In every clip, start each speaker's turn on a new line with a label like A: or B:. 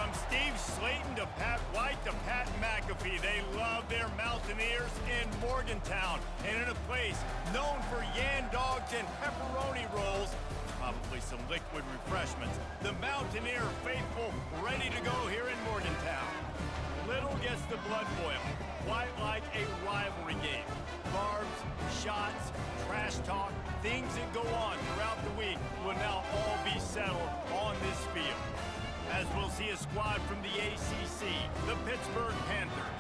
A: From Steve Slayton to Pat White to Pat McAfee, they love their Mountaineers in Morgantown. And in a place known for yan dogs and pepperoni rolls, probably some liquid refreshments, the Mountaineer faithful ready to go here in Morgantown. Little gets the blood boiling, quite like a rivalry game. Barbs, shots, trash talk, things that go on throughout the week will now all be settled on this field. As we'll see a squad from the ACC, the Pittsburgh Panthers,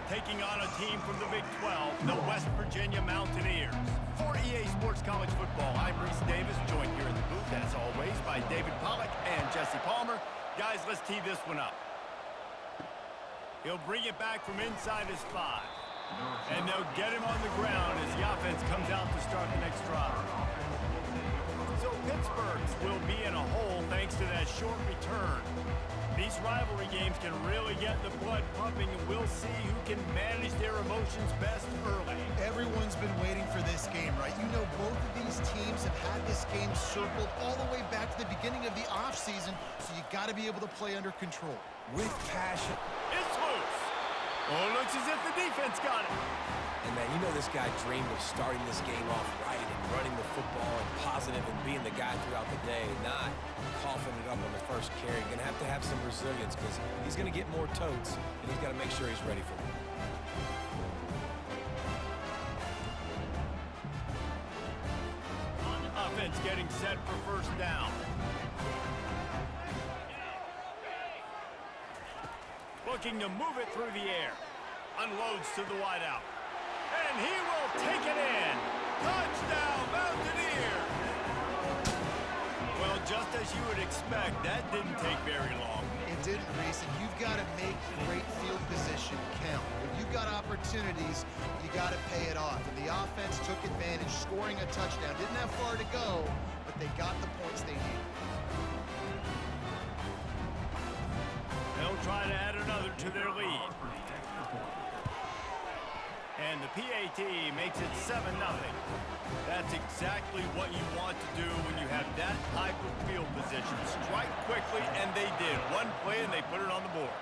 A: taking on a team from the Big 12, the West Virginia Mountaineers. For EA Sports College Football, I'm Reese Davis, joined here in the booth, as always, by David Pollack and Jesse Palmer. Guys, let's tee this one up. He'll bring it back from inside his 5. And they'll get him on the ground as the offense comes out to start the next drive. So Pittsburgh's will be in a hole thanks to that short return. These rivalry games can really get the blood pumping, and we'll see who can manage their emotions best early.
B: Everyone's been waiting for this game, right? You know, both of these teams have had this game circled all the way back to the beginning of the offseason, so you got to be able to play under control.
C: With passion.
A: It's loose. Oh, looks as if the defense got it.
C: And, man, you know this guy dreamed of starting this game off right and running the football and positive and being the guy throughout the day, not coughing it up on the first carry. Going to have some resilience because he's going to get more totes, and he's got to make sure he's ready for them.
A: On offense getting set for first down. Looking to move it through the air. Unloads to the wideout. And he will take it in. Touchdown, Mountaineers! Well, just as you would expect, that didn't take very long.
B: It didn't, Reese, and you've got to make great field position count. If you've got opportunities, you got to pay it off. And the offense took advantage, scoring a touchdown. Didn't have far to go, but they got the points they needed.
A: They'll try to add another to their lead. And the PAT makes it 7-0. That's exactly what you want to do when you have that type of field position. Strike quickly, and they did. One play, and they put it on the board.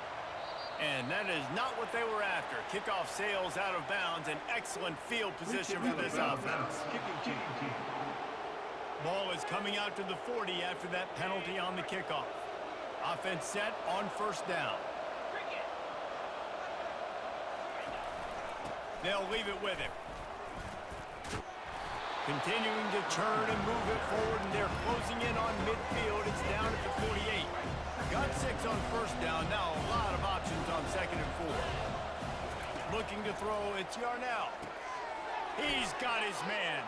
A: And that is not what they were after. Kickoff sails out of bounds, and excellent field position for this offense. Ball is coming out to the 40 after that penalty on the kickoff. Offense set on first down. They'll leave it with him. Continuing to churn and move it forward, and they're closing in on midfield. It's down at the 48. Got 6 on first down. Now a lot of options on 2nd and 4. Looking to throw, it's Yarnell. He's got his man.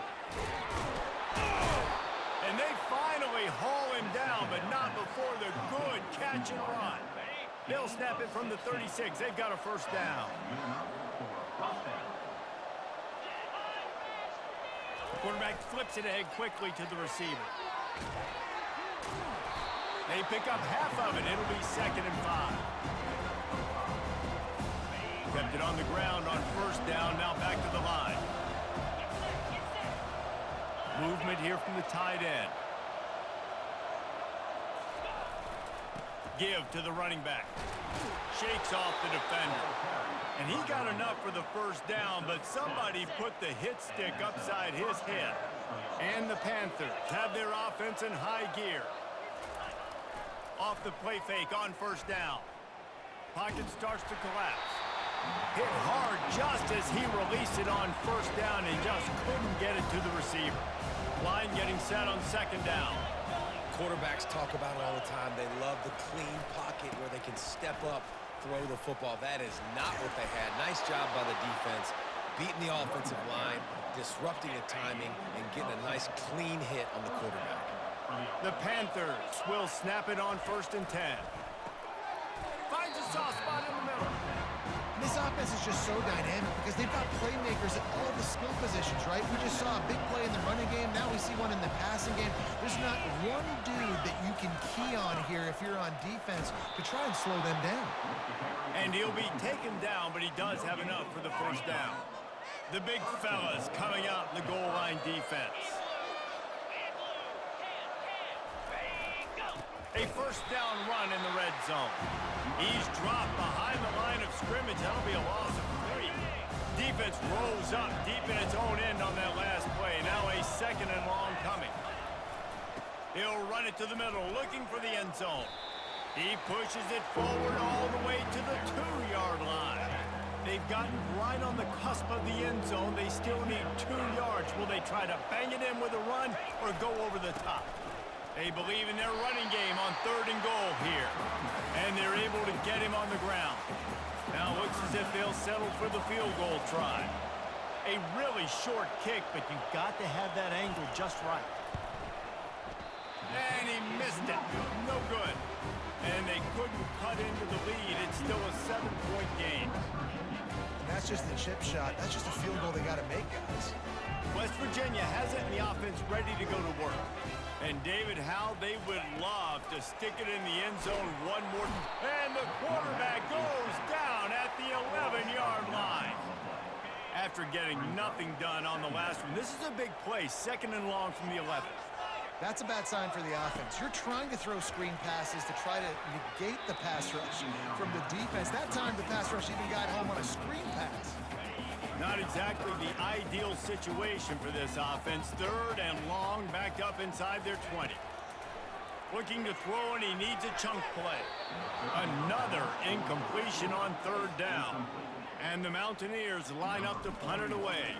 A: And they finally haul him down, but not before the good catch and run. They'll snap it from the 36. They've got a first down. Quarterback flips it ahead quickly to the receiver. They pick up half of it. It'll be 2nd and 5. Kept it on the ground on first down. Now back to the line. Movement here from the tight end. Give to the running back. Shakes off the defender. And he got enough for the first down, but somebody put the hit stick upside his head. And the Panthers have their offense in high gear. Off the play fake on first down. Pocket starts to collapse. Hit hard just as he released it on first down and just couldn't get it to the receiver. Line getting set on 2nd down.
C: Quarterbacks talk about it all the time. They love the clean pocket where they can step up, throw the football. That is not what they had. Nice job by the defense, beating the offensive line, disrupting the timing, and getting a nice clean hit on the quarterback.
A: The Panthers will snap it on 1st and 10. Finds a soft spot in the middle.
B: This offense is just so dynamic because they've got playmakers at all the skill positions, right? We just saw a big play in the running game. Now we see one in the passing game. There's not one dude that you can key on here if you're on defense to try and slow them down.
A: And he'll be taken down, but he does have enough for the first down. The big fellas coming out in the goal line defense. A first down run in the red zone. He's dropped behind the line of scrimmage. That'll be a loss of 3. Defense rolls up deep in its own end on that last play. Now a 2nd and long coming. He'll run it to the middle, looking for the end zone. He pushes it forward all the way to the 2-yard line. They've gotten right on the cusp of the end zone. They still need 2 yards. Will they try to bang it in with a run or go over the top? They believe in their running game on 3rd and goal here. And they're able to get him on the ground. Now it looks as if they'll settle for the field goal try. A really short kick, but you've got to have that angle just right. And he missed it. No good. And they couldn't cut into the lead. It's still a 7-point game.
B: And that's just the chip shot. That's just a field goal they got to make, guys.
A: West Virginia has it in the offense ready to go to work. And David, how they would love to stick it in the end zone one more time. And the quarterback goes down at the 11-yard line. After getting nothing done on the last one, this is a big play, 2nd and long from the 11.
B: That's a bad sign for the offense. You're trying to throw screen passes to try to negate the pass rush from the defense. That time, the pass rush even got home on a screen pass.
A: Not exactly the ideal situation for this offense. 3rd and long, backed up inside their 20. Looking to throw, and he needs a chunk play. Another incompletion on 3rd down. And the Mountaineers line up to punt it away.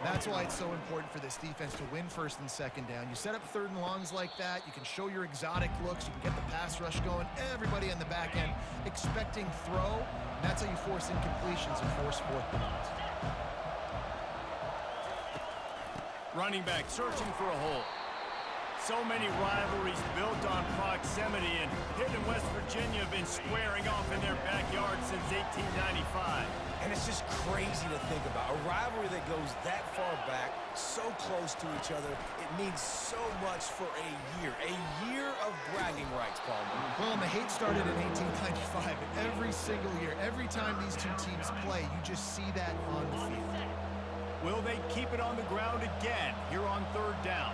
B: That's why it's so important for this defense to win 1st and 2nd down. You set up 3rd and longs like that. You can show your exotic looks. You can get the pass rush going. Everybody on the back end expecting throw. And that's how you force incompletions and force 4th downs.
A: Running back searching for a hole. So many rivalries built on proximity, and Pitt and West Virginia have been squaring off in their backyard since 1895.
C: And it's just crazy to think about. A rivalry that goes that far back, so close to each other. It means so much for a year. A year of bragging rights, Palmer.
B: Well, and the hate started in 1895. Every single year, every time these two teams play, you just see that on the field.
A: Will they keep it on the ground again here on 3rd down?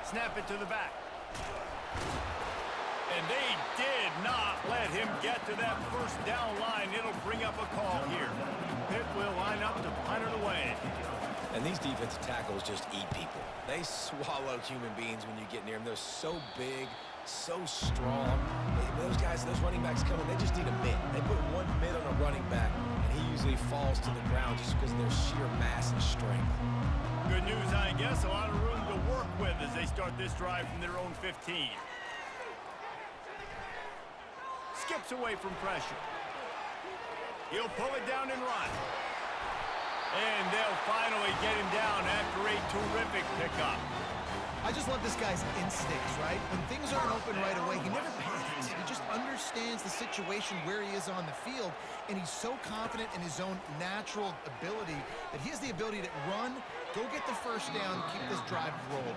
A: Snap it to the back. And they did not let him get to that 1st down line. It'll bring up a call here. Pitt will line up to punt it away.
C: And these defensive tackles just eat people. They swallow human beings when you get near them. They're so big, so strong. Those guys, those running backs coming, they just need a mitt. They put 1 mitt on a running back, and he usually falls to the ground just because of their sheer mass and strength.
A: Good news, I guess. A lot of room to work with as they start this drive from their own 15. Skips away from pressure. He'll pull it down and run. And they'll finally get him down after a terrific pickup.
B: I just love this guy's instincts, right? When things aren't open right away, he never panics. He just understands the situation where he is on the field, and he's so confident in his own natural ability that he has the ability to run, go get the 1st down, keep this drive rolling.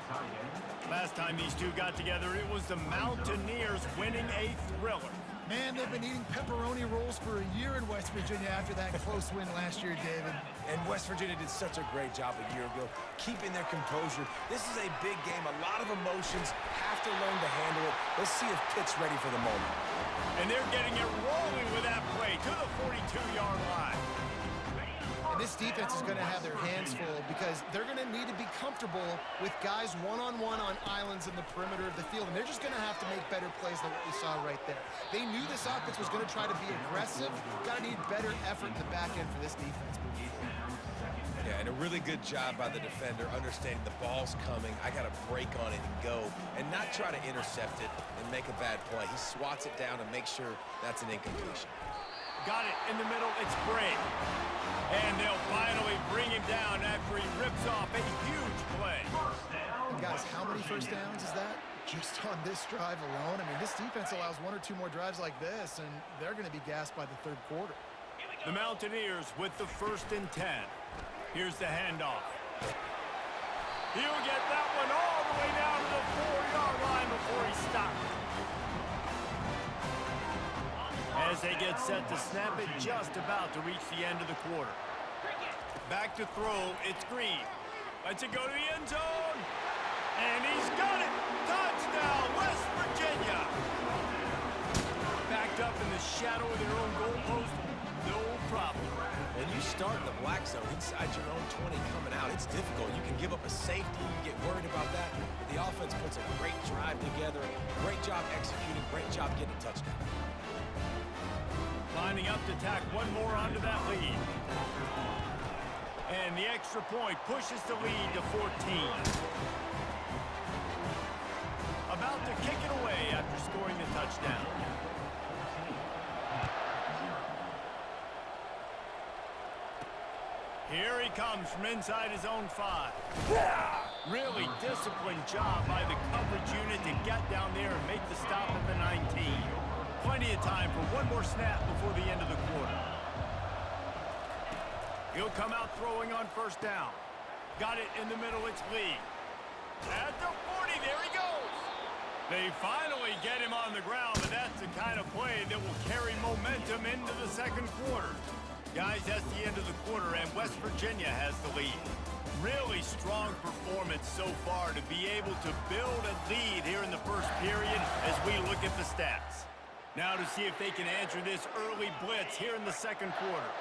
A: Last time these two got together, it was the Mountaineers winning a thriller.
B: Man, they've been eating pepperoni rolls for a year in West Virginia after that close win last year, David.
C: And West Virginia did such a great job a year ago, keeping their composure. This is a big game, a lot of emotions, have to learn to handle it. Let's see if Pitt's ready for the moment.
A: And they're getting it rolling with that play to the 42-yard line.
B: And this defense is going to have their hands full because they're going to need to be comfortable with guys one-on-one on islands in the perimeter of the field. And they're just going to have to make better plays than what we saw right there. They knew this offense was going to try to be aggressive. Got to need better effort in the back end for this defense moving forward.
C: Yeah, and a really good job by the defender understanding the ball's coming. I got to break on it and go and not try to intercept it and make a bad play. He swats it down and makes sure that's an incompletion.
A: Got it in the middle. It's Bray. And they'll finally bring him down after he rips off a huge play.
B: And guys, how many 1st downs is that? Just on this drive alone. I mean, this defense allows 1 or 2 more drives like this, and they're going to be gassed by the 3rd quarter.
A: The Mountaineers with the 1st and 10. Here's the handoff. He'll get that one all the way down to the 4-yard line before he stopped. As they get set to snap it, just about to reach the end of the quarter. Back to throw, it's Green. Lets it go to the end zone. And he's got it.
C: start in the black zone inside your own 20 coming out, it's difficult. You can give up a safety, you get worried about that, but the offense puts a great drive together, great job executing, great job getting a touchdown.
A: Lining up to tack one more onto that lead. And the extra point pushes the lead to 14. About to kick it away after scoring the touchdown. Here he comes from inside his own 5. Really disciplined job by the coverage unit to get down there and make the stop at the 19. Plenty of time for one more snap before the end of the quarter. He'll come out throwing on first down. Got it in the middle, it's Lee. At the 40, there he goes. They finally get him on the ground, but that's the kind of play that will carry momentum into the second quarter. Guys, that's the end of the quarter, and West Virginia has the lead. Really strong performance so far to be able to build a lead here in the first period as we look at the stats. Now to see if they can answer this early blitz here in the second quarter.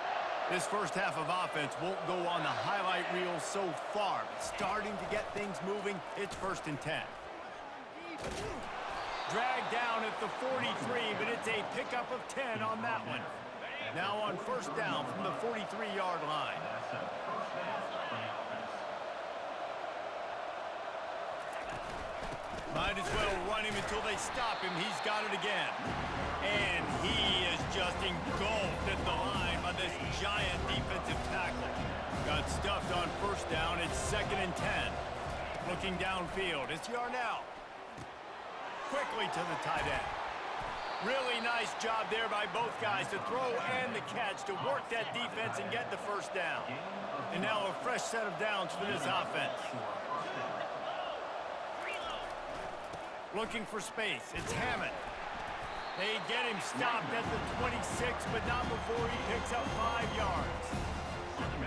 A: This first half of offense won't go on the highlight reel so far, but starting to get things moving, it's 1st and 10. Dragged down at the 43, but it's a pickup of 10 on that one. Now on first down from the 43-yard line. Might as well run him until they stop him. He's got it again. And he is just engulfed at the line by this giant defensive tackle. Got stuffed on first down. It's 2nd and 10. Looking downfield. It's Yarnell. Quickly to the tight end. Really nice job there by both guys to throw and the catch to work that defense and get the first down. And now a fresh set of downs for this offense. Looking for space. It's Hammond. They get him stopped at the 26, but not before he picks up 5 yards.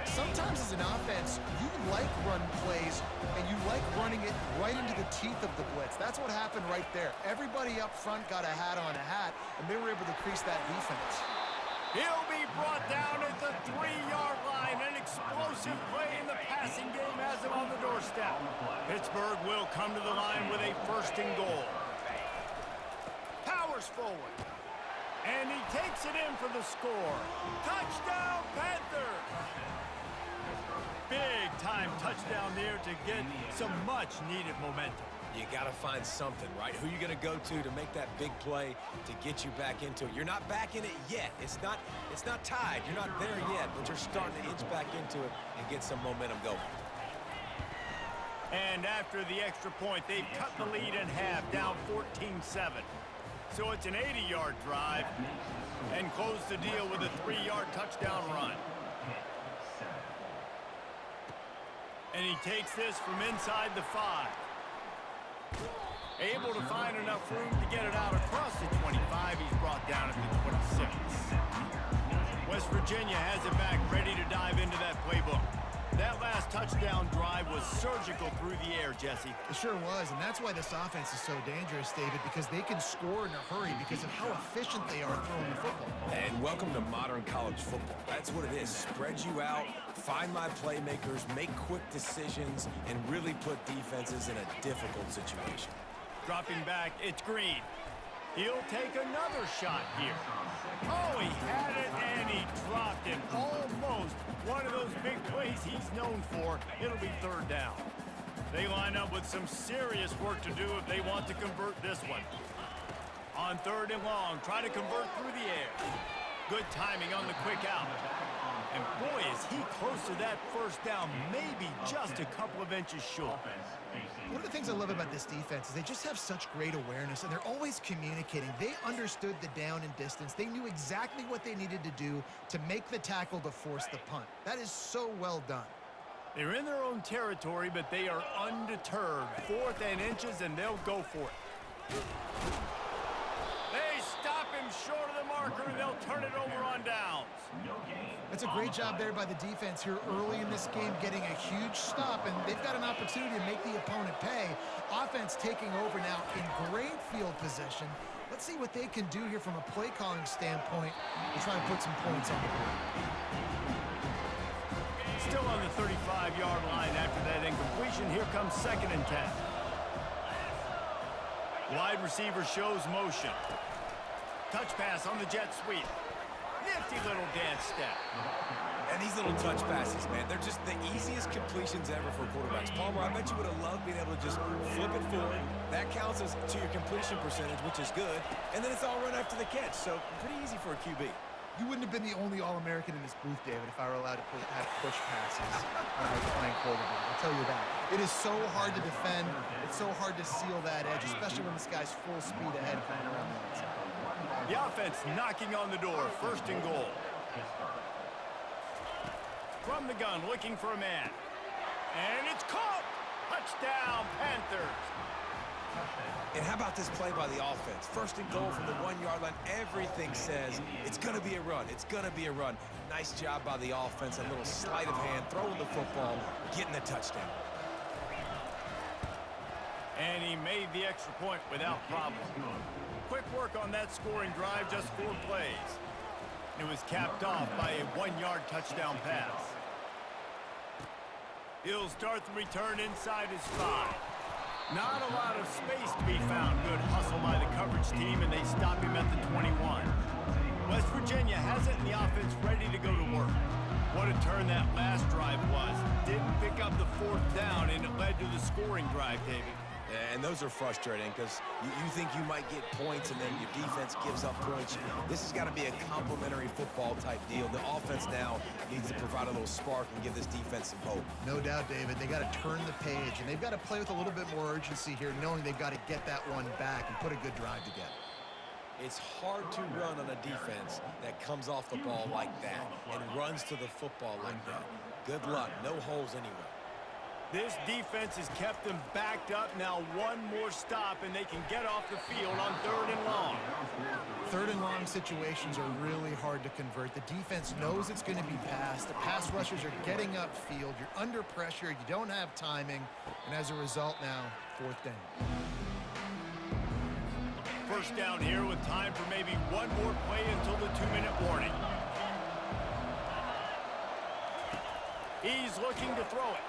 B: Sometimes as an offense, you like run plays, and you like running it right into the teeth of the blitz. That's what happened right there. Everybody up front got a hat on a hat, and they were able to crease that defense.
A: He'll be brought down at the 3-yard line. An explosive play in the passing game has him on the doorstep. Pittsburgh will come to the line with a 1st and goal. Powers forward. And he takes it in for the score. Touchdown, Panthers! Big-time touchdown there to get some much-needed momentum.
C: You got to find something, right? Who you going to go to make that big play to get you back into it? You're not back in it yet. It's not tied. You're not there yet, but you're starting to inch back into it and get some momentum going.
A: And after the extra point, they've cut the lead in half, down 14-7. So it's an 80-yard drive and close the deal with a 3-yard touchdown run. And he takes this from inside the 5. Able to find enough room to get it out across the 25. He's brought down at the 26. West Virginia has it back, ready to dive into that playbook. That last touchdown drive was surgical through the air, Jesse.
B: It sure was, and that's why this offense is so dangerous, David, because they can score in a hurry because of how efficient they are throwing the football.
C: And welcome to modern college football. That's what it is. Spread you out, find my playmakers, make quick decisions, and really put defenses in a difficult situation.
A: Dropping back, it's Green. He'll take another shot here. Oh, he had it, and he dropped it. Almost one of those big plays he's known for. It'll be 3rd down. They line up with some serious work to do if they want to convert this one. On 3rd and long, try to convert through the air. Good timing on the quick out. And boy, is he close to that first down, maybe just a couple of inches short.
B: One of the things I love about this defense is they just have such great awareness, and they're always communicating. They understood the down and distance. They knew exactly what they needed to do to make the tackle to force the punt. That is so well done.
A: They're in their own territory, but they are undeterred. 4th and inches, and they'll go for it. They stop him short of the marker, and they'll turn it over on downs.
B: That's a great job there by the defense here early in this game, getting a huge stop, and they've got an opportunity to make the opponent pay. Offense taking over now in great field position. Let's see what they can do here from a play calling standpoint to try to put some points on the board.
A: Still on the 35-yard line after that incompletion. Here comes 2nd and 10. Wide receiver shows motion. Touch pass on the jet sweep. Nifty little dance step.
C: And these little touch passes, man, they're just the easiest completions ever for quarterbacks. Palmer, I bet you would have loved being able to just flip it forward. That counts as to your completion percentage, which is good. And then it's all run after the catch, so pretty easy for a QB.
B: You wouldn't have been the only All-American in this booth, David, if I were allowed to have push passes when I was playing quarterback. I'll tell you that. It is so hard to defend. It's so hard to seal that edge, especially when this guy's full speed ahead coming around the outside.
A: The offense knocking on the door. 1st and goal. From the gun, looking for a man. And it's caught! Touchdown, Panthers!
C: And how about this play by the offense? 1st and goal from the 1-yard line. Everything says it's going to be a run. It's going to be a run. Nice job by the offense. A little sleight of hand, throwing the football, getting the touchdown.
A: And he made the extra point without problem. Quick work on that scoring drive, just 4 plays. It was capped off by a 1-yard touchdown pass. He'll start the return inside his 5. Not a lot of space to be found. Good hustle by the coverage team, and they stop him at the 21. West Virginia has it in the offense ready to go to work. What a turn that last drive was. Didn't pick up the 4th down, and it led to the scoring drive, David.
C: And those are frustrating because you think you might get points and then your defense gives up points. This has got to be a complementary football type deal. The offense now needs to provide a little spark and give this defense some hope.
B: No doubt, David. They got to turn the page, and they've got to play with a little bit more urgency here, knowing they've got to get that one back and put a good drive together.
C: It's hard to run on a defense that comes off the ball like that and runs to the football like that. Good luck. No holes anywhere.
A: This defense has kept them backed up. Now one more stop, and they can get off the field on 3rd and long.
B: 3rd and long situations are really hard to convert. The defense knows it's going to be passed. The pass rushers are getting upfield. You're under pressure. You don't have timing. And as a result now, 4th down.
A: 1st down here with time for maybe one more play until the 2-minute warning. He's looking to throw it.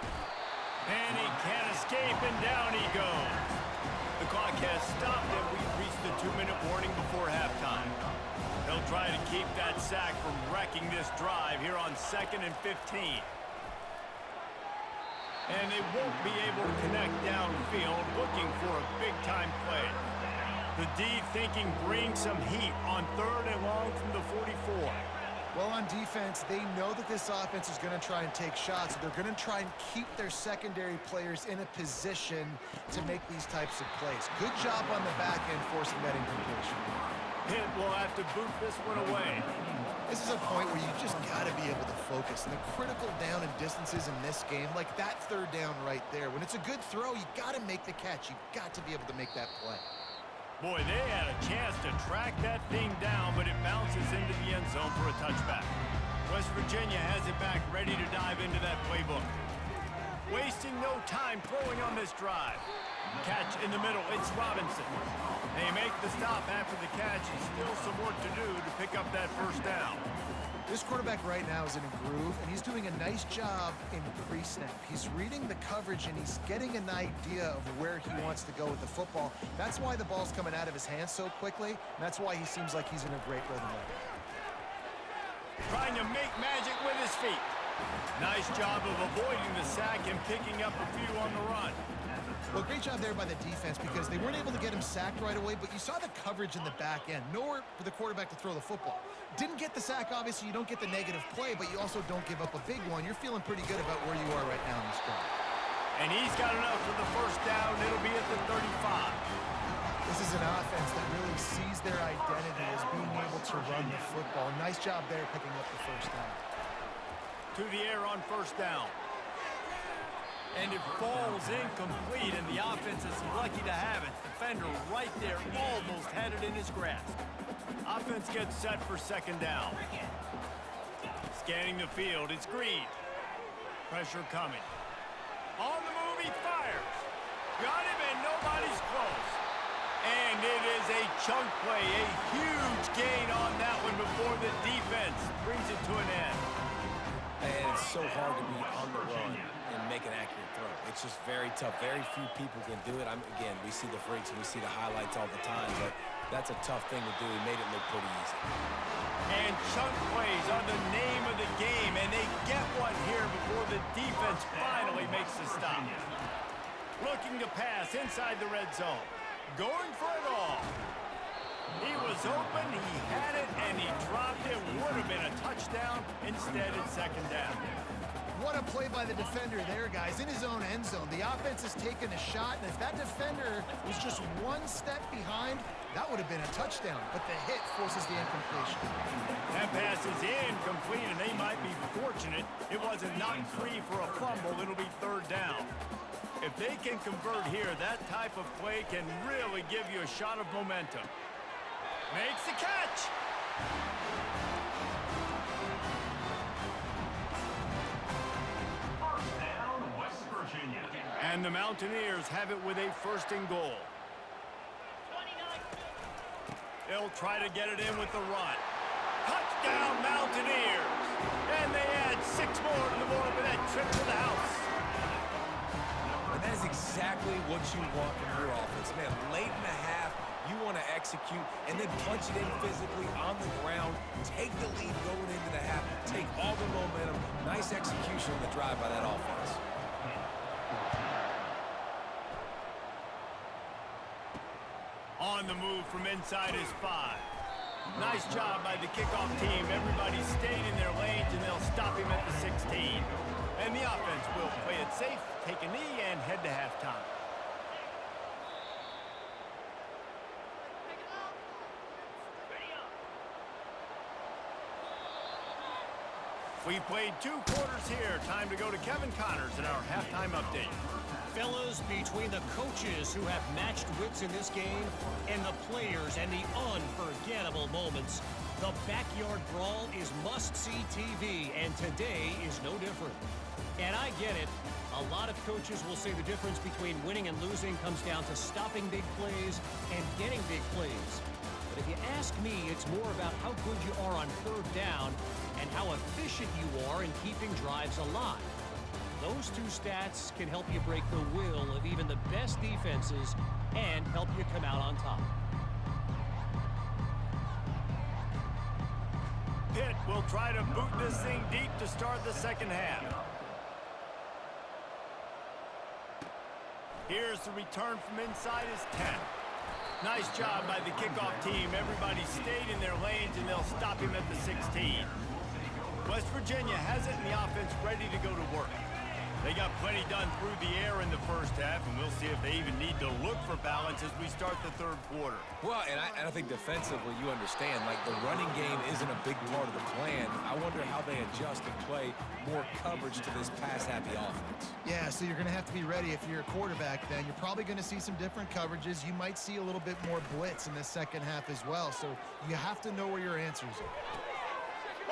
A: And he can't escape, and down he goes. The clock has stopped, and we've reached the 2-minute warning before halftime. They'll try to keep that sack from wrecking this drive here on 2nd and 15. And they won't be able to connect downfield, looking for a big-time play. The D thinking bring some heat on 3rd and long from the 44.
B: Well, on defense, they know that this offense is going to try and take shots. They're going to try and keep their secondary players in a position to make these types of plays. Good job on the back end forcing that incompletion.
A: Pitt will have to boot this one away.
B: This is a point where you just got to be able to focus. And the critical down and distances in this game, like that 3rd down right there, when it's a good throw, you got to make the catch. You got to be able to make that play.
A: Boy, they had a chance to track that thing down, but it bounces into the end zone for a touchback. West Virginia has it back, ready to dive into that playbook. Wasting no time throwing on this drive. Catch in the middle, it's Robinson. They make the stop after the catch, and still some work to do to pick up that 1st down.
B: This quarterback right now is in a groove, and he's doing a nice job in pre-snap. He's reading the coverage, and he's getting an idea of where he wants to go with the football. That's why the ball's coming out of his hands so quickly, and that's why he seems like he's in a great rhythm right now.
A: Trying to make magic with his feet. Nice job of avoiding the sack and picking up a few on the run.
B: Well, great job there by the defense because they weren't able to get him sacked right away, but you saw the coverage in the back end. Nowhere for the quarterback to throw the football. Didn't get the sack, obviously. You don't get the negative play, but you also don't give up a big one. You're feeling pretty good about where you are right now in this drive.
A: And he's got enough for the 1st down. It'll be at the 35.
B: This is an offense that really sees their identity as being able to run the football. Nice job there picking up the 1st down.
A: To the air on 1st down. And it falls incomplete, and the offense is lucky to have it. Defender right there, almost had it in his grasp. Offense gets set for 2nd down. Scanning the field, it's Green. Pressure coming. On the move, he fires. Got him, and nobody's close. And it is a chunk play, a huge gain on that one before the defense brings it to an end.
C: And it's so hard to be on the run and make an accurate throw. It's just very tough. Very few people can do it. Again, we see the freaks and we see the highlights all the time, but that's a tough thing to do. He made it look pretty easy.
A: And chunk plays are the name of the game, and they get one here before the defense finally makes the stop. Looking to pass inside the red zone. Going for it all. He was open, he had it, and he dropped it. Would have been a touchdown. Instead, it's second down.
B: What a play by the defender there, guys. In his own end zone, the offense has taken a shot, and if that defender was just one step behind, that would have been a touchdown. But the hit forces the incompletion.
A: That pass is incomplete, and they might be fortunate it wasn't knocked free for a fumble. It'll be third down. If they can convert here, that type of play can really give you a shot of momentum. Makes the catch.
D: First down, West Virginia.
A: And the Mountaineers have it with a first and goal. They'll try to get it in with the run. Touchdown, Mountaineers. And they add 6 more to the board with that trip to the house.
C: And that is exactly what you want from your offense. Man, late in the half, you want to execute and then punch it in physically on the ground, take the lead going into the half, take all the momentum. Nice execution on the drive by that offense.
A: On the move from inside his 5. Nice job by the kickoff team. Everybody stayed in their lanes, and they'll stop him at the 16. And the offense will play it safe, take a knee, and head to halftime. We've played 2 quarters here. Time to go to Kevin Connors in our halftime update.
E: Fellas, between the coaches who have matched wits in this game and the players and the unforgettable moments, the Backyard Brawl is must-see TV, and today is no different. And I get it. A lot of coaches will say the difference between winning and losing comes down to stopping big plays and getting big plays. But if you ask me, it's more about how good you are on third down and how efficient you are in keeping drives alive. Those 2 stats can help you break the will of even the best defenses and help you come out on top.
A: Pitt will try to boot this thing deep to start the second half. Here's the return from inside his 10. Nice job by the kickoff team. Everybody stayed in their lanes, and they'll stop him at the 16. West Virginia has it, and the offense ready to go to work. They got plenty done through the air in the first half, and we'll see if they even need to look for balance as we start the third quarter.
C: Well, and I think defensively, you understand, like the running game isn't a big part of the plan. I wonder how they adjust and play more coverage to this pass-happy offense.
B: Yeah, so you're going to have to be ready if you're a quarterback then. You're probably going to see some different coverages. You might see a little bit more blitz in the second half as well, so you have to know where your answers are.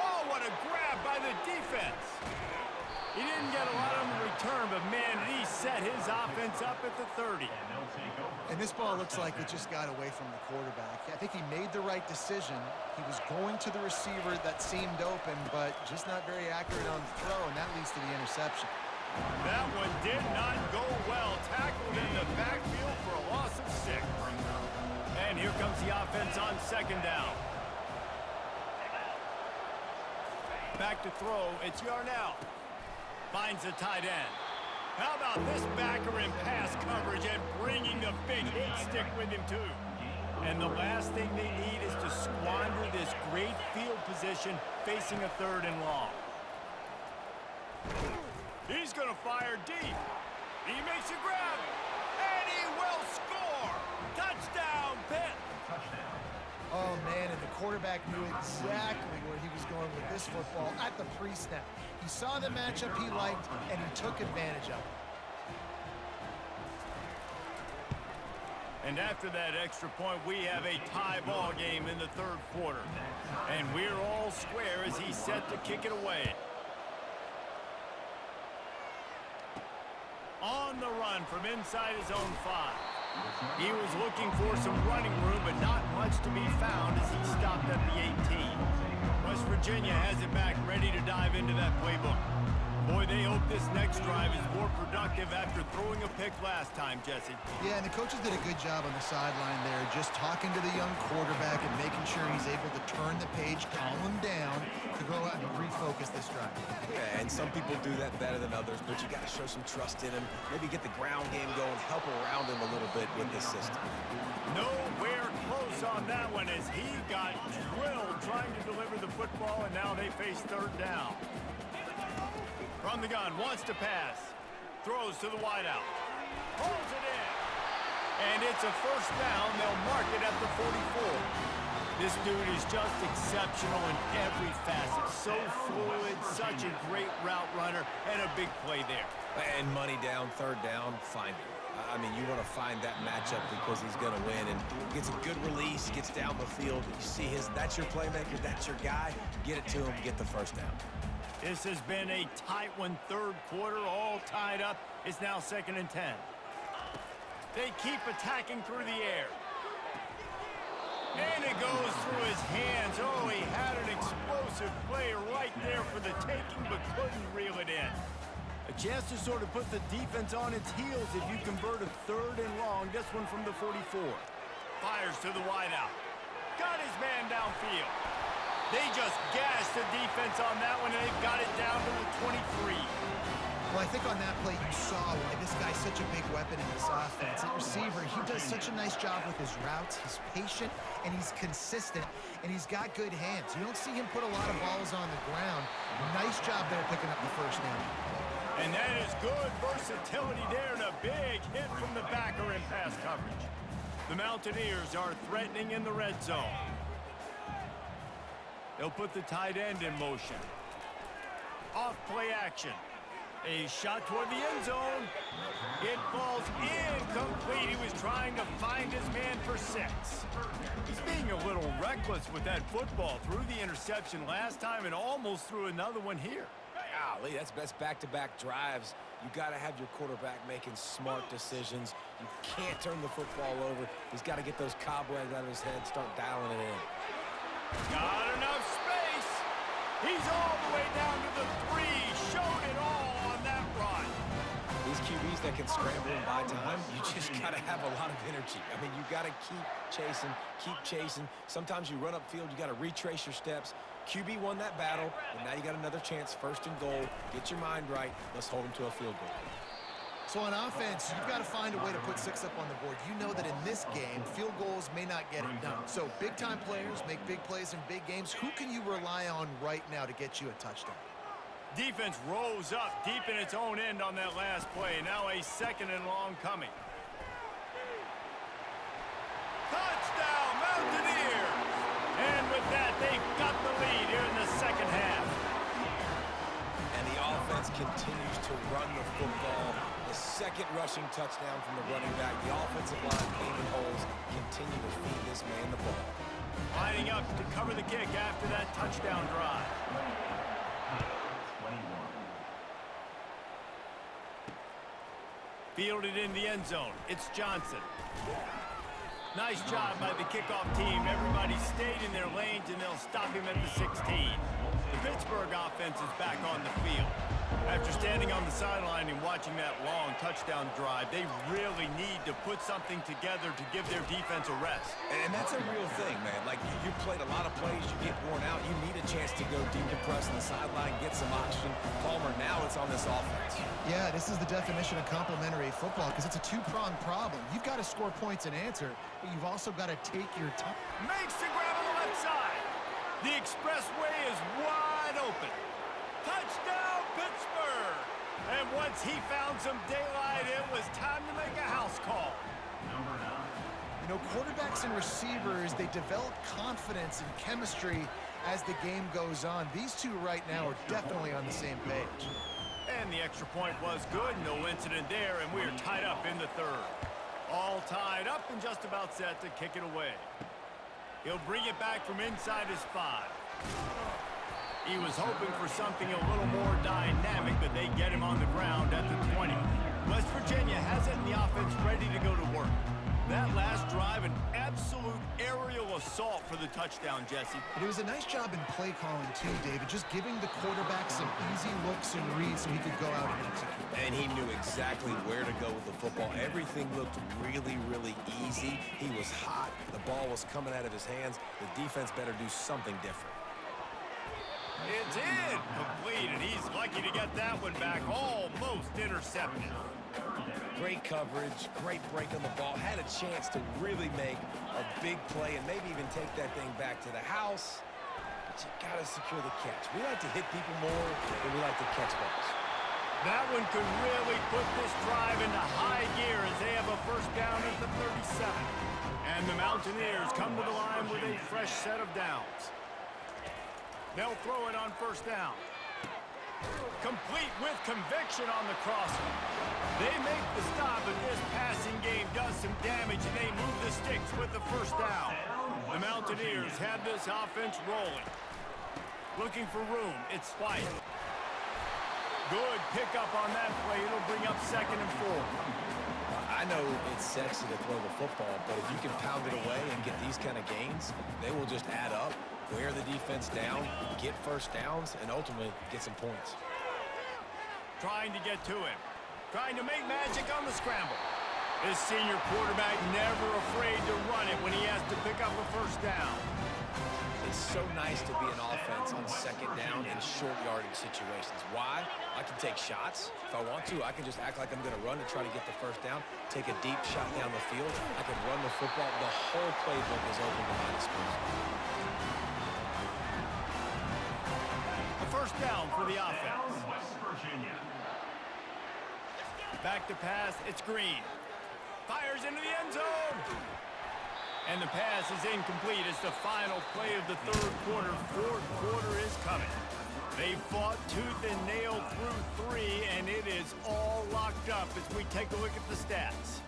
A: Oh, what a grab by the defense. He didn't get a lot on the return, but, man, he set his offense up at the 30.
B: And this ball looks like it just got away from the quarterback. I think he made the right decision. He was going to the receiver that seemed open, but just not very accurate on the throw, and that leads to the interception.
A: That one did not go well. Tackled in the backfield for a loss of 6. And here comes the offense on second down. Back to throw. It's Yarnell. Finds the tight end. How about this backer in pass coverage and bringing the big hit stick with him, too? And the last thing they need is to squander this great field position facing a 3rd and long. He's going to fire deep. He makes a grab, and he will score. Touchdown, Pitt.
B: Oh, man, and the quarterback knew exactly where he was going with this football at the pre-snap. He saw the matchup he liked, and he took advantage of it.
A: And after that extra point, we have a tie ball game in the 3rd quarter. And we're all square as he's set to kick it away. On the run from inside his own 5. He was looking for some running room, but not much to be found as he stopped at the 18. West Virginia has it back, ready to dive into that playbook. Boy, they hope this next drive is more productive after throwing a pick last time, Jesse.
B: Yeah, and the coaches did a good job on the sideline there, just talking to the young quarterback and making sure he's able to turn the page, calm him down, to go out and refocus this drive.
C: Yeah, and some people do that better than others, but you got to show some trust in him. Maybe get the ground game going, help around him a little bit with this system.
A: Nowhere close on that one as he got drilled trying to deliver the football, and now they face third down. From the gun, wants to pass. Throws to the wideout. Pulls it in. And it's a first down. They'll mark it at the 44. This dude is just exceptional in every facet. So fluid, such a great route runner, and a big play there.
C: And money down, third down, find him. I mean, you want to find that matchup because he's going to win. And gets a good release, gets down the field. You see that's your playmaker, that's your guy. Get it to him, get the first down.
A: This has been a tight one, third quarter, all tied up. It's now 2nd and 10. They keep attacking through the air. And it goes through his hands. Oh, he had an explosive play right there for the taking, but couldn't reel it in. A chance to sort of put the defense on its heels if you convert a 3rd and long. This one from the 44. Fires to the wideout. Got his man downfield. They just gashed the defense on that one, and they've got it down to the 23.
B: Well, I think on that play you saw why this guy's such a big weapon in this offense. At receiver, he does such a nice job with his routes. He's patient, and he's consistent, and he's got good hands. You don't see him put a lot of balls on the ground. Nice job there picking up the first down.
A: And that is good versatility there, and a big hit from the backer in pass coverage. The Mountaineers are threatening in the red zone. They'll put the tight end in motion. Off play action. A shot toward the end zone. It falls incomplete. He was trying to find his man for 6. He's being a little reckless with that football. Threw the interception last time and almost threw another one here.
C: Golly, that's best back-to-back drives. You got to have your quarterback making smart decisions. You can't turn the football over. He's got to get those cobwebs out of his head, start dialing it in.
A: Got enough space. He's all the way down to the 3. Showed it all on that run.
C: These QBs that can scramble and buy time, you just got to have a lot of energy. I mean, you got to keep chasing. Sometimes you run upfield, you got to retrace your steps. QB won that battle, and now you got another chance, 1st and goal. Get your mind right. Let's hold him to a field goal.
B: So on offense, you've got to find a way to put 6 up on the board. You know that in this game, field goals may not get it done. So big-time players make big plays in big games. Who can you rely on right now to get you a touchdown?
A: Defense rose up deep in its own end on that last play. Now a 2nd and long coming. Touchdown, Mountaineers! And with that, they've got the lead here in the 2nd half.
C: And the offense continues to run the football. The 2nd rushing touchdown from the running back. The offensive line paving holes continue to feed this man the ball.
A: Lining up to cover the kick after that touchdown drive. Fielded in the end zone. It's Johnson. Nice job by the kickoff team. Everybody stayed in their lanes, and they'll stop him at the 16. The Pittsburgh offense is back on the field. After standing on the sideline and watching that long touchdown drive, they really need to put something together to give their defense a rest.
C: And that's a real thing, man. Like, you played a lot of plays, you get worn out, you need a chance to go decompress on the sideline, get some oxygen. Palmer, now it's on this offense.
B: Yeah, this is the definition of complementary football because it's a 2-pronged problem. You've got to score points and answer, but you've also got to take your time.
A: Makes the grab on the left side. The expressway is wide open. Touchdown, Pittsburgh! And once he found some daylight, it was time to make a house call.
B: You know, quarterbacks and receivers, they develop confidence and chemistry as the game goes on. These two right now are definitely on the same page.
A: And the extra point was good. No incident there, and we are tied up in the 3rd. All tied up and just about set to kick it away. He'll bring it back from inside his 5. He was hoping for something a little more dynamic, but they get him on the ground at the 20. West Virginia has it in the offense ready to go to work. That the touchdown, Jesse.
B: But it was a nice job in play calling too, David, just giving the quarterback some easy looks and reads so he could go out and execute.
C: And he knew exactly where to go with the football. Everything looked really, really easy. He was hot. The ball was coming out of his hands. The defense better do something different.
A: It's in, complete, and he's lucky to get that one back, almost intercepted.
C: Great coverage, great break on the ball. Had a chance to really make a big play and maybe even take that thing back to the house. But you got to secure the catch. We like to hit people more than we like to catch balls.
A: That one could really put this drive into high gear as they have a first down at the 37. And the Mountaineers come to the line with a fresh set of downs. They'll throw it on first down. Complete with conviction on the crosser. They make the stop, but this passing game does some damage, and they move the sticks with the first down. The Mountaineers have this offense rolling. Looking for room. It's White. Good pickup on that play. It'll bring up 2nd and 4.
C: I know it's sexy to throw the football, but if you can pound it away and get these kind of gains, they will just add up, wear the defense down, get first downs, and ultimately get some points.
A: Trying to get to him. Trying to make magic on the scramble. This senior quarterback never afraid to run it when he has to pick up a first down.
C: It's so nice to be an offense on 2nd down in short yardage situations. Why? I can take shots. If I want to, I can just act like I'm going to run and try to get the first down, take a deep shot down the field. I can run the football. The whole playbook is open to my disposal.
A: A first down for the offense.
D: West Virginia.
A: Back to pass, it's Green. Fires into the end zone. And the pass is incomplete. It's the final play of the 3rd quarter. 4th quarter is coming. They fought tooth and nail through 3, and it is all locked up as we take a look at the stats.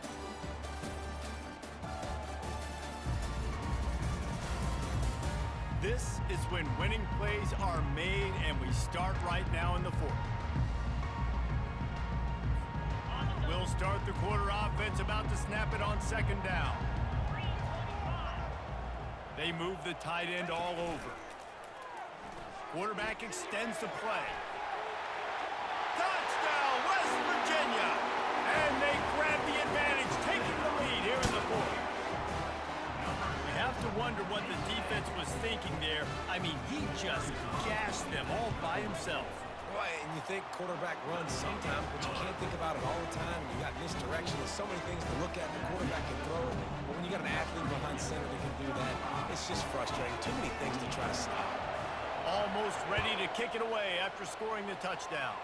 A: This is when winning plays are made, and we start right now in the 4th. We'll start the quarter offense, about to snap it on 2nd down. They move the tight end all over. Quarterback extends the play. Touchdown, West Virginia! And they grab the advantage, taking the lead here in the 4th. We have to wonder what the defense was thinking there. I mean, he just gashed them all by himself.
C: Right, and you think quarterback runs sometimes, but you can't think about it all the time. You got misdirection. There's so many things to look at. The quarterback can throw it, but when you got an athlete behind center that can do that, it's just frustrating. Too many things to try to stop.
A: Almost ready to kick it away after scoring the touchdown.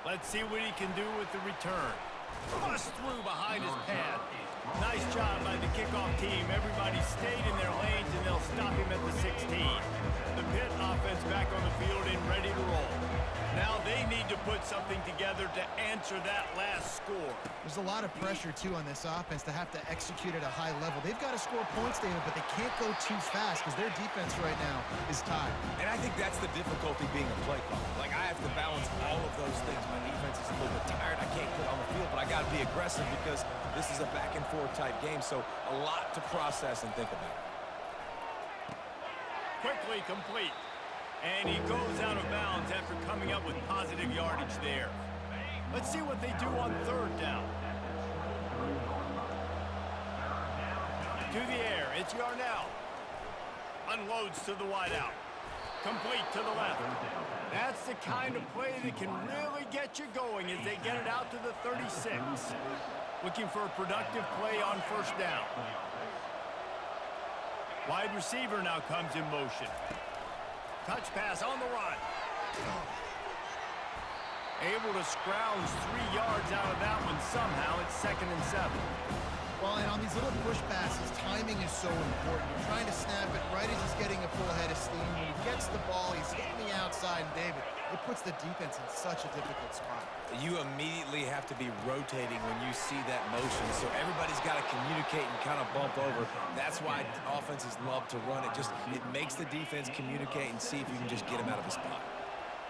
A: Let's see what he can do with the return. Bust through behind his pad. Nice job by the kickoff team. Everybody stayed in their lanes, and they'll stop him at the 16. The Pitt offense back on the field and ready to roll. Now they need to put something together to answer that last score.
B: There's a lot of pressure, too, on this offense to have to execute at a high level. They've got to score points, David, but they can't go too fast because their defense right now is tired.
C: And I think that's the difficulty being a play caller. Like, I have to balance all of those things. My defense is a little bit tired. I can't get on the field, but I got to be aggressive because this is a back-and-forth type game, so a lot to process and think about.
A: Quickly complete. And he goes out of bounds after coming up with positive yardage there. Let's see what they do on 3rd down. To the air, it's Yarnell. Unloads to the wideout. Complete to the left. That's the kind of play that can really get you going as they get it out to the 36. Looking for a productive play on first down. Wide receiver now comes in motion. Touch pass on the run. Able to scrounge 3 yards out of that one somehow. It's 2nd and 7.
B: Well, and on these little push passes, timing is so important. You're trying to snap it right as he's getting a full head of steam. When he gets the ball, he's hitting the outside, and David, it puts the defense in such a difficult spot.
C: You immediately have to be rotating when you see that motion, so everybody's got to communicate and kind of bump over. That's why offenses love to run it. It makes the defense communicate and see if you can just get him out of his spot.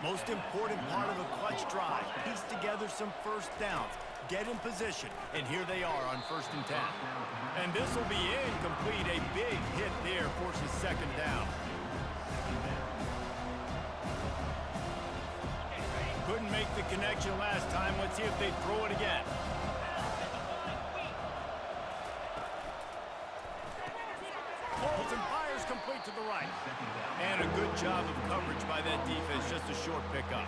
A: Most important part of a clutch drive. Piece together some first downs. Get in position, and here they are on 1st and 10. And this will be incomplete. A big hit there forces second down. Couldn't make the connection last time. Let's see if they throw it again. Pulls and fires complete to the right. And a good job of coverage by that defense. Just a short pickup.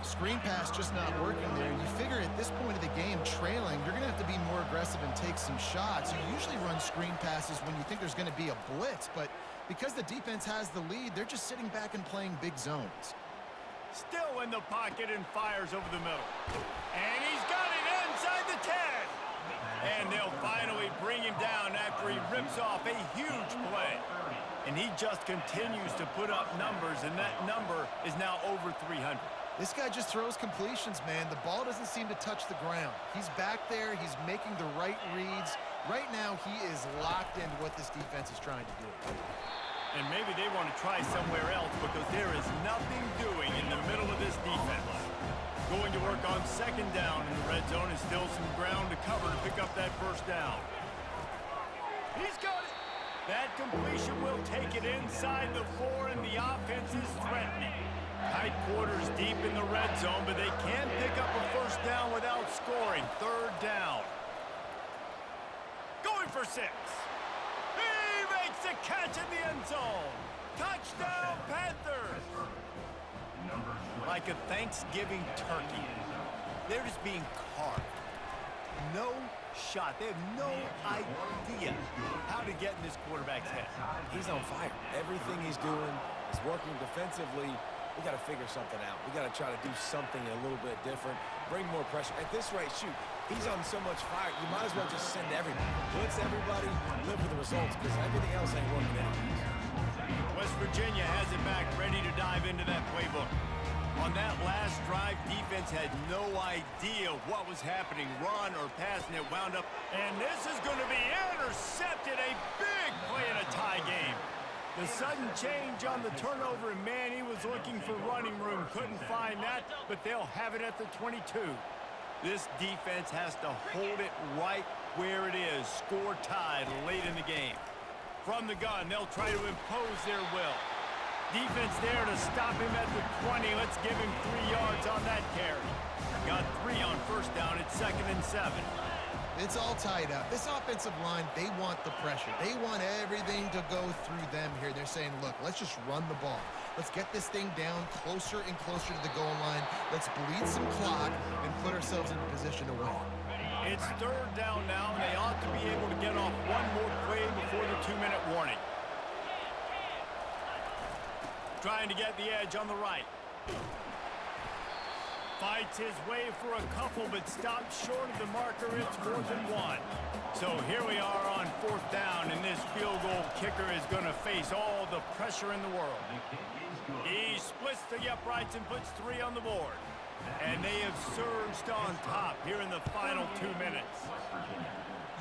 B: Screen pass just not working there. You figure at this point of the game, trailing, you're going to have to be more aggressive and take some shots. You usually run screen passes when you think there's going to be a blitz, but because the defense has the lead, they're just sitting back and playing big zones.
A: Still in the pocket and fires over the middle. And he's got it inside the 10. And they'll finally bring him down after he rips off a huge play. And he just continues to put up numbers, and that number is now over 300.
B: This guy just throws completions, man. The ball doesn't seem to touch the ground. He's back there. He's making the right reads. Right now, he is locked into what this defense is trying to do.
A: And maybe they want to try somewhere else because there is nothing doing in the middle of this defense. Going to work on second down in the red zone is still some ground to cover to pick up that first down. He's got it. That completion will take it inside the 4, and the offense is threatening. Tight quarters deep in the red zone, but they can't pick up a first down without scoring. Third down. Going for 6. He makes the catch in the end zone. Touchdown, Panthers. Like a Thanksgiving turkey. They're just being carved. No shot. They have no idea how to get in this quarterback's head.
C: He's on fire. Everything he's doing is working defensively. We got to figure something out. We got to try to do something a little bit different. Bring more pressure. At this rate, shoot, he's on so much fire. You might as well just send everybody. Blitz everybody, live for the results, because everything else ain't working anyways.
A: West Virginia has it back, ready to dive into that playbook. On that last drive, defense had no idea what was happening, run or pass, and it wound up. And this is going to be intercepted. A big play in a tie game. The sudden change on the turnover, and man, he was looking for running room. Couldn't find that, but they'll have it at the 22. This defense has to hold it right where it is. Score tied late in the game. From the gun, they'll try to impose their will. Defense there to stop him at the 20. Let's give him 3 yards on that carry. Got 3 on first down. It's 2nd and 7.
B: It's all tied up. This offensive line, they want the pressure. They want everything to go through them here. They're saying, look, let's just run the ball. Let's get this thing down closer and closer to the goal line. Let's bleed some clock and put ourselves in a position to win.
A: It's 3rd down now, and they ought to be able to get off one more play before the 2-minute warning. Trying to get the edge on the right. Fights his way for a couple, but stops short of the marker. It's 4th and 1. So here we are on 4th down, and this field goal kicker is going to face all the pressure in the world. He splits the uprights and puts 3 on the board. And they have surged on top here in the final 2 minutes.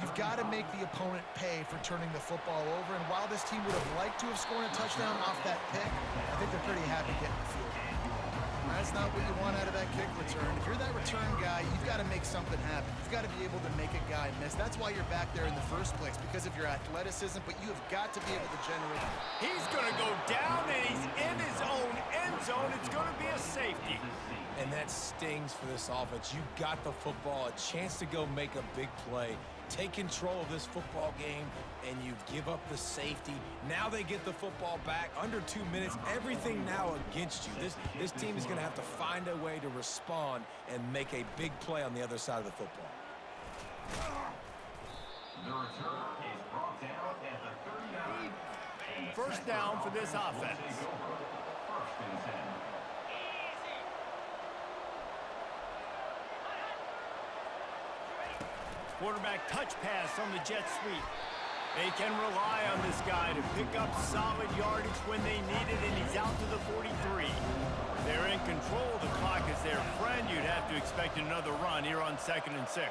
B: You've got to make the opponent pay for turning the football over, and while this team would have liked to have scored a touchdown off that pick, I think they're pretty happy getting the field. That's not what you want out of that kick return. If you're that return guy, you've got to make something happen. You've got to be able to make a guy miss. That's why you're back there in the first place, because of your athleticism, but you have got to be able to generate.
A: He's going to go down, and he's in his own end zone. It's going to be a safety.
C: And that stings for this offense. You got the football, a chance to go make a big play, take control of this football game, and you give up the safety. Now they get the football back under 2 minutes. Everything now against you. This team is going to have to find a way to respond and make a big play on the other side of the football.
D: The return is brought down at the 39.
A: First down for this offense.
D: 1st and 10.
A: Quarterback touch pass on the jet sweep. They can rely on this guy to pick up solid yardage when they need it, and he's out to the 43. They're in control. The clock is their friend. You'd have to expect another run here on 2nd and 6.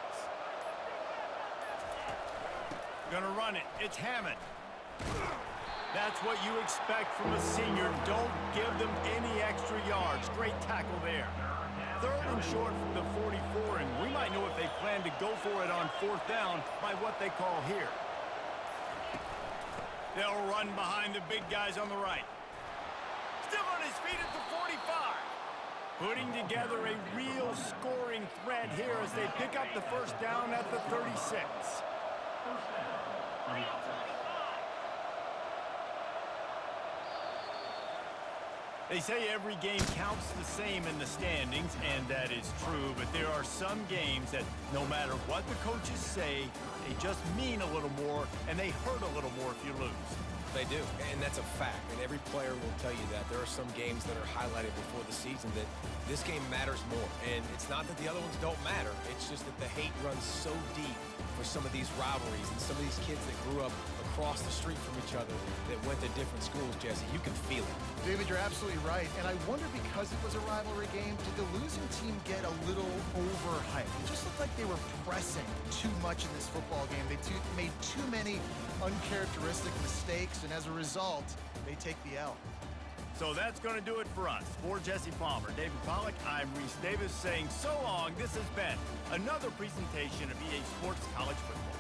A: Gonna run it. It's Hammond. That's what you expect from a senior. Don't give them any extra yards. Great tackle there. 3rd and short from the 44, and we might know if they plan to go for it on 4th down by what they call here. They'll run behind the big guys on the right. Still on his feet at the 45. Putting together a real scoring threat here as they pick up the 1st down at the 36. They say every game counts the same in the standings, and that is true, but there are some games that no matter what the coaches say, they just mean a little more, and they hurt a little more if you lose.
C: They do, and that's a fact, and every player will tell you that. There are some games that are highlighted before the season that this game matters more, and it's not that the other ones don't matter. It's just that the hate runs so deep for some of these rivalries and some of these kids that grew up across the street from each other that went to different schools, Jesse. You can feel it.
B: David, you're absolutely right. And I wonder, because it was a rivalry game, did the losing team get a little overhyped? It just looked like they were pressing too much in this football game. They made too many uncharacteristic mistakes, and as a result, they take the L.
A: So that's going to do it for us. For Jesse Palmer, David Pollack, I'm Reese Davis saying so long. This has been another presentation of EA Sports College Football.